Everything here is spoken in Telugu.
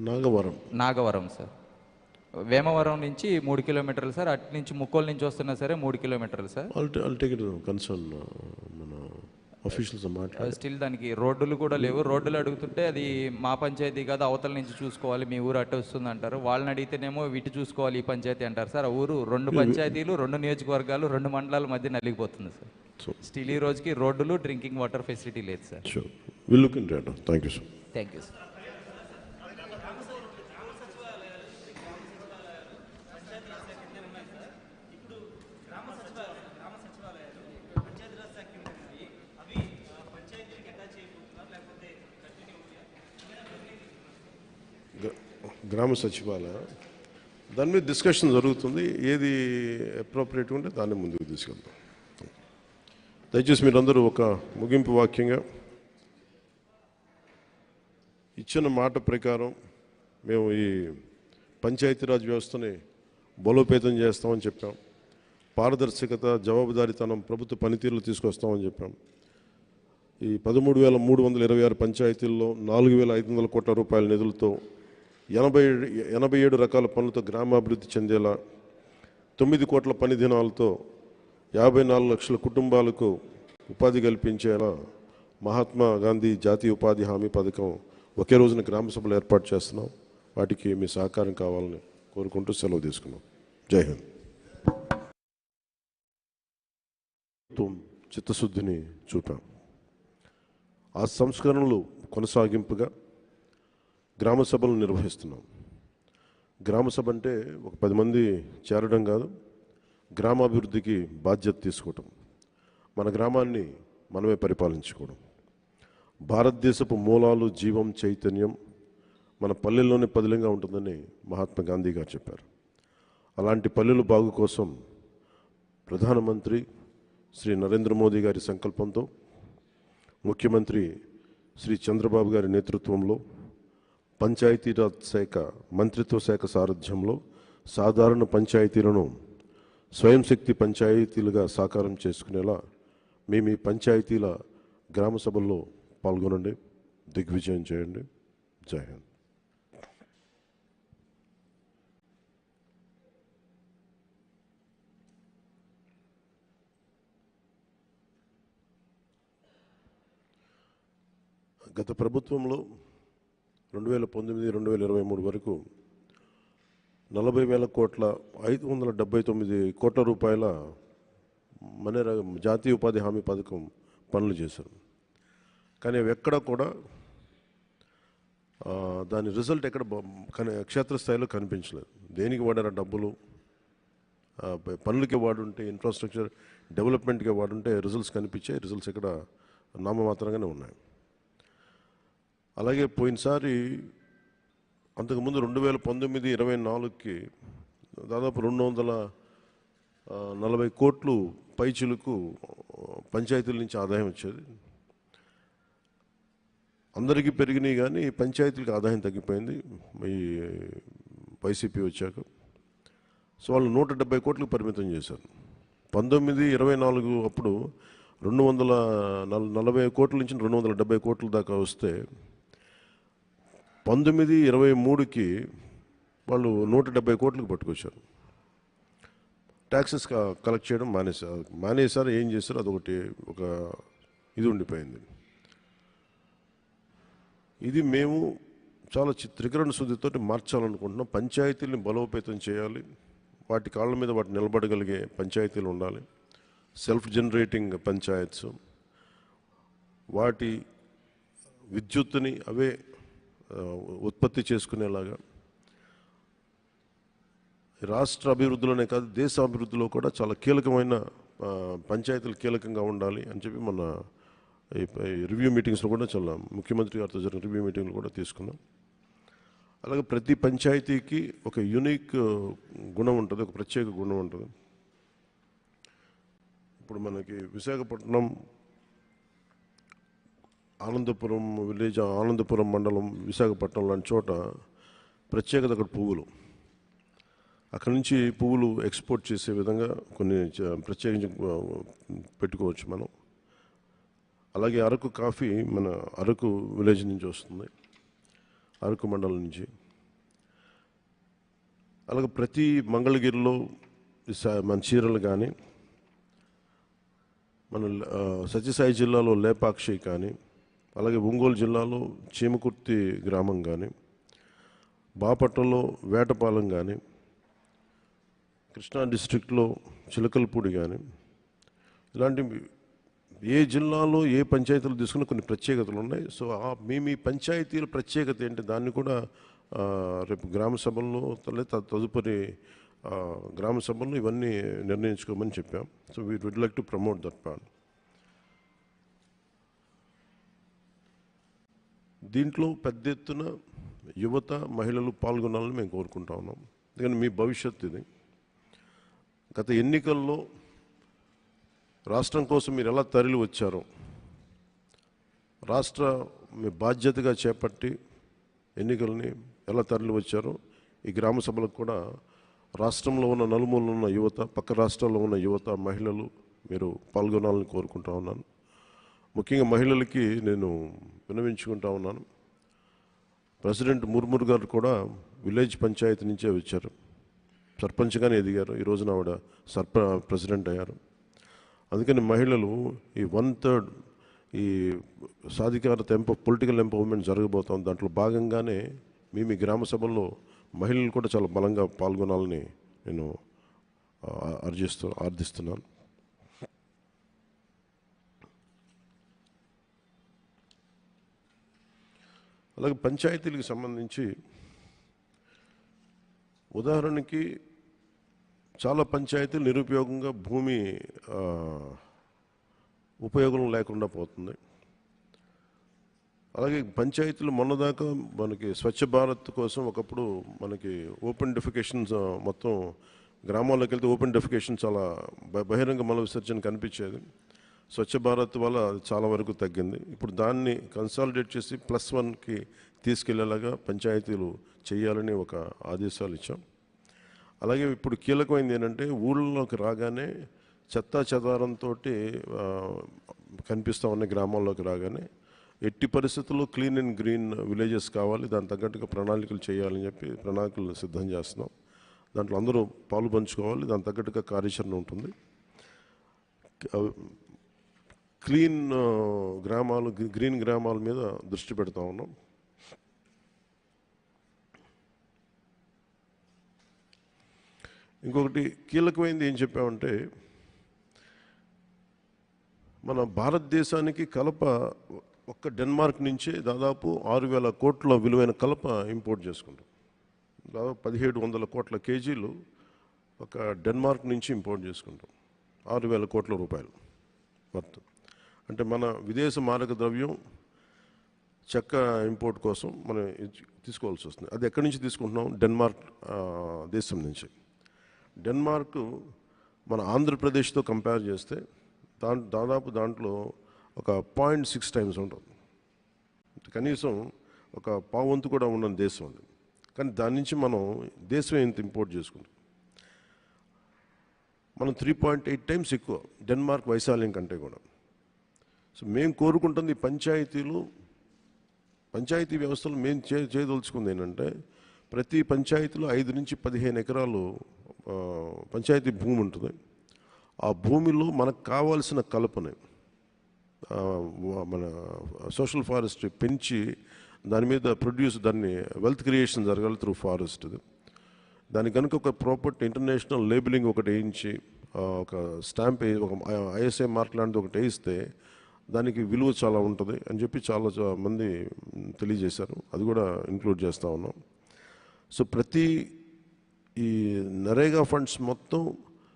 నాగవరం సార్. వేమవరం నుంచి 3 కిలోమీటర్లు సార్. అటు నుంచి ముక్కోలు నుంచి వస్తున్నా సరే 3 కిలోమీటర్లు సార్. స్టిల్ దానికి రోడ్డులు కూడా లేవు. రోడ్డులు అడుగుతుంటే అది మా పంచాయతీ కాదు, అవతల నుంచి చూసుకోవాలి, మీ ఊరు అట్టు వస్తుంది అంటారు. వాళ్ళని అడిగితేనేమో ఇటు చూసుకోవాలి ఈ పంచాయతీ అంటారు సార్. ఆ ఊరు 2 పంచాయతీలు, 2 నియోజకవర్గాలు, 2 మండలాల మధ్య నలిగిపోతుంది సార్. స్టిల్ ఈ రోజుకి రోడ్డులు, డ్రింకింగ్ వాటర్ ఫెసిలిటీ లేదు సార్. Thank you sir. గ్రామ సచివాలయం దాని మీద డిస్కషన్ జరుగుతుంది. ఏది అప్రోప్రియేట్ ఉంటే దాన్ని ముందుకు తీసుకెళ్తాం. దయచేసి మీరందరూ ఒక ముగింపు వాక్యంగా ఇచ్చిన మాట ప్రకారం మేము ఈ పంచాయతీరాజ్ వ్యవస్థని బలోపేతం చేస్తామని చెప్పాం. పారదర్శకత, జవాబుదారీతనం, ప్రభుత్వ పనితీరులు తీసుకొస్తామని చెప్పాం. ఈ 13,326 పంచాయతీల్లో 4,500 కోట్ల రూపాయల నిధులతో 87 రకాల పనులతో గ్రామాభివృద్ధి చెందేలా, 9 కోట్ల పని దినాలతో 54 లక్షల కుటుంబాలకు ఉపాధి కల్పించేలా మహాత్మా గాంధీ జాతీయ ఉపాధి హామీ పథకం ఒకే రోజున గ్రామ సభలు ఏర్పాటు చేస్తున్నాం. వాటికి మీ సహకారం కావాలని కోరుకుంటూ సెలవు తీసుకున్నాం. జై హింద్. చిత్తశుద్ధిని చూపాం. ఆ సంస్కరణలు కొనసాగింపుగా గ్రామ సభలు నిర్వహిస్తున్నాం. గ్రామ సభ అంటే ఒక 10 మంది చేరడం కాదు, గ్రామాభివృద్ధికి బాధ్యత తీసుకోవటం, మన గ్రామాన్ని మనమే పరిపాలించుకోవడం. భారతదేశపు మూలాలు, జీవం, చైతన్యం మన పల్లెల్లోనే పదిలంగా ఉంటుందని మహాత్మా గాంధీ గారు చెప్పారు. అలాంటి పల్లెల బాగు కోసం ప్రధానమంత్రి శ్రీ నరేంద్ర మోదీ గారి సంకల్పంతో, ముఖ్యమంత్రి శ్రీ చంద్రబాబు గారి నేతృత్వంలో, పంచాయతీరాజ్ శాఖ మంత్రిత్వ శాఖ సారథ్యంలో సాధారణ పంచాయతీలను స్వయం శక్తి పంచాయతీలుగా సాకారం చేసుకునేలా మేము ఈ పంచాయతీల గ్రామ సభల్లో పాల్గొనండి, దిగ్విజయం చేయండి. జై హింద్. గత ప్రభుత్వంలో 2019-2023 వరకు 40,000 కోట్ల 579 కోట్ల రూపాయల జాతీయ ఉపాధి హామీ పథకం పనులు చేశారు. కానీ అవి ఎక్కడ కూడా దాని రిజల్ట్ ఎక్కడ క్షేత్రస్థాయిలో కనిపించలేదు. దేనికి వాడారు డబ్బులు? పనులకి వాడుంటే, ఇన్ఫ్రాస్ట్రక్చర్ డెవలప్మెంట్గా వాడుంటే రిజల్ట్స్ కనిపించాయి. రిజల్ట్స్ ఇక్కడ నామమాత్రంగానే ఉన్నాయి. అలాగే పోయినసారి అంతకుముందు 2019-24కి దాదాపు 240 కోట్లు పైచిలకు పంచాయతీల నుంచి ఆదాయం వచ్చేది. అందరికీ పెరిగినాయి కానీ పంచాయతీలకు ఆదాయం తగ్గిపోయింది ఈ వైసీపీ వచ్చాక. సో వాళ్ళు 170 కోట్లకు పరిమితం చేశారు. 19-24 అప్పుడు 240 కోట్ల నుంచి 270 కోట్ల దాకా వస్తే 19-23కి వాళ్ళు 170 కోట్లకు పట్టుకొచ్చారు. ట్యాక్సెస్ కలెక్ట్ చేయడం మానేశారు. ఏం చేశారు? అదొకటి ఒక ఇది ఉండిపోయింది. ఇది మేము చాలా త్రికరణ శుద్ధితో మార్చాలనుకుంటున్నాం. పంచాయతీలను బలోపేతం చేయాలి, వాటి కాళ్ళ మీద వాటి నిలబడగలిగే పంచాయతీలు ఉండాలి. సెల్ఫ్ జనరేటింగ్ పంచాయత్స్, వాటి విద్యుత్తుని అవే ఉత్పత్తి చేసుకునేలాగా రాష్ట్ర అభివృద్ధిలోనే కాదు దేశ అభివృద్ధిలో కూడా చాలా కీలకమైన పంచాయతీలు కీలకంగా ఉండాలి అని చెప్పి మన రివ్యూ మీటింగ్స్లో కూడా చాలా ముఖ్యమంత్రి గారితో జరిగిన రివ్యూ మీటింగ్లు కూడా తీసుకున్నాం. అలాగే ప్రతి పంచాయతీకి ఒక యూనిక్ గుణం ఉంటుంది, ఒక ప్రత్యేక గుణం ఉంటుంది. ఇప్పుడు మనకి విశాఖపట్నం ఆనందపురం విలేజ్, ఆనందపురం మండలం, విశాఖపట్నం లాంటి చోట ప్రత్యేకత అక్కడ పువ్వులు. అక్కడి నుంచి పువ్వులు ఎక్స్పోర్ట్ చేసే విధంగా కొన్ని ప్రత్యేకించి పెట్టుకోవచ్చు మనం. అలాగే అరకు కాఫీ మన అరకు విలేజ్ నుంచి వస్తుంది, అరకు మండలం నుంచి. అలాగే ప్రతి మంగళగిరిలో మన చీరలు కానీ, మన సత్యసాయి జిల్లాలో లేపాక్షి కానీ, అలాగే ఒంగోలు జిల్లాలో చీమకుర్తి గ్రామం కానీ, బాపట్లలో వేటపాలెం కానీ, కృష్ణా డిస్ట్రిక్ట్లో చిలకలపూడి కానీ, ఇలాంటి ఏ జిల్లాలో ఏ పంచాయతీలు తీసుకున్న కొన్ని ప్రత్యేకతలు ఉన్నాయి. సో మీ పంచాయతీల ప్రత్యేకత ఏంటి, దాన్ని కూడా రేపు గ్రామ సభల్లో తదుపరి గ్రామ సభల్లో ఇవన్నీ నిర్ణయించుకోమని చెప్పాం. So we would like to promote that plan. దీంట్లో పెద్ద ఎత్తున యువత, మహిళలు పాల్గొనాలని మేము కోరుకుంటా ఉన్నాం. ఎందుకంటే మీ భవిష్యత్తు ఇది. గత ఎన్నికల్లో రాష్ట్రం కోసం మీరు ఎలా తరలి వచ్చారో, రాష్ట్ర మీ బాధ్యతగా చేపట్టి ఎన్నికల్ని ఎలా తరలి వచ్చారో, ఈ గ్రామ సభలకు కూడా రాష్ట్రంలో ఉన్న నలుమూలలో ఉన్న యువత, పక్క రాష్ట్రాల్లో ఉన్న యువత, మహిళలు మీరు పాల్గొనాలని కోరుకుంటా ఉన్నాను. ముఖ్యంగా మహిళలకి నేను విన్నవించుకుంటా ఉన్నాను. ప్రెసిడెంట్ ముర్ముర్ గారు కూడా విలేజ్ పంచాయతీ నుంచే వచ్చారు, సర్పంచ్గానే ఎదిగారు. ఈ రోజున ఆవిడ ప్రెసిడెంట్ అయ్యారు. అందుకని మహిళలు ఈ 1/3 ఈ సాధికారత పొలిటికల్ ఎంపవర్మెంట్ జరగబోతాం. దాంట్లో భాగంగానే మీ గ్రామ సభల్లో మహిళలు కూడా చాలా బలంగా పాల్గొనాలని నేను ఆర్థిస్తున్నాను. అలాగే పంచాయతీలకు సంబంధించి ఉదాహరణకి చాలా పంచాయతీలు నిరుపయోగంగా భూమి ఉపయోగం లేకుండా పోతుంది. అలాగే పంచాయతీలు మొన్నదాకా మనకి స్వచ్ఛ భారత్ కోసం ఒకప్పుడు మనకి ఓపెన్ డెఫికేషన్స్ మొత్తం గ్రామాల్లోకి వెళ్తే ఓపెన్ డెఫికేషన్ చాలా బహిరంగ మల విసర్జన కనిపించేది. స్వచ్ఛ భారత్ వల్ల చాలా వరకు తగ్గింది. ఇప్పుడు దాన్ని కన్సాలిడేట్ చేసి +1కి తీసుకెళ్లేలాగా పంచాయతీలు చేయాలని ఒక ఆదేశాలు ఇచ్చాం. అలాగే ఇప్పుడు కీలకమైనది ఏంటంటే ఊళ్ళలోకి రాగానే చెత్తా చెదారంతో కనిపిస్తూ ఉన్న గ్రామాల్లోకి రాగానే ఎట్టి పరిస్థితుల్లో క్లీన్ అండ్ గ్రీన్ విలేజెస్ కావాలి, దాని తగ్గట్టుగా ప్రణాళికలు చేయాలని చెప్పి ప్రణాళికలు సిద్ధం చేస్తున్నాం. దాంట్లో అందరూ పాలు పంచుకోవాలి, దాని తగ్గట్టుగా కార్యాచరణ ఉంటుంది. క్లీన్ గ్రామాలు, గ్రీన్ గ్రామాల మీద దృష్టి పెడతా ఉన్నాం. ఇంకొకటి కీలకమైనది ఏం చెప్పామంటే, మన భారతదేశానికి కలప ఒక్క డెన్మార్క్ నుంచే దాదాపు 6,000 కోట్ల విలువైన కలప ఇంపోర్ట్ చేసుకుంటాం. దాదాపు 1,700 కోట్ల కేజీలు ఒక డెన్మార్క్ నుంచి ఇంపోర్ట్ చేసుకుంటాం. 6,000 కోట్ల రూపాయలు మొత్తం. అంటే మన విదేశ మారక ద్రవ్యం చెక్క ఇంపోర్ట్ కోసం మనం తీసుకోవాల్సి వస్తుంది. అది ఎక్కడి నుంచి తీసుకుంటున్నాం? డెన్మార్క్ దేశం నుంచి. డెన్మార్క్ మన ఆంధ్రప్రదేశ్తో కంపేర్ చేస్తే దాదాపు దాంట్లో ఒక 0.6 టైమ్స్ ఉంటుంది. కనీసం ఒక పావంతు కూడా ఉన్న దేశం అది. కానీ దాని నుంచి మనం దేశం ఎంత ఇంపోర్ట్ చేసుకుంటాం, మనం 3.8 టైమ్స్ ఎక్కువ డెన్మార్క్ వైశాల్యం కంటే కూడా. సో మేము కోరుకుంటుంది ఈ పంచాయతీ వ్యవస్థలు మేము చేయదలుచుకుంది ఏంటంటే, ప్రతి పంచాయతీలో 5 నుంచి 15 ఎకరాలు పంచాయతీ భూమి ఉంటుంది. ఆ భూమిలో మనకు కావాల్సిన కలపని మన సోషల్ ఫారెస్ట్రీ పెంచి దాని మీద దాన్ని వెల్త్ క్రియేషన్ జరగాలి త్రూ ఫారెస్ట్. దానికి కనుక ఒక ప్రాపర్టీ ఇంటర్నేషనల్ లేబులింగ్ ఒకటి వేయించి ఒక స్టాంప్ ఒక ISI మార్క్ లాంటిది ఒకటి వేయిస్తే దానికి విలువ చాలా ఉంటుంది అని చెప్పి చాలా మంది తెలియజేశారు. అది కూడా ఇంక్లూడ్ చేస్తూ ఉన్నాం. సో ప్రతి ఈ నరేగా ఫండ్స్ మొత్తం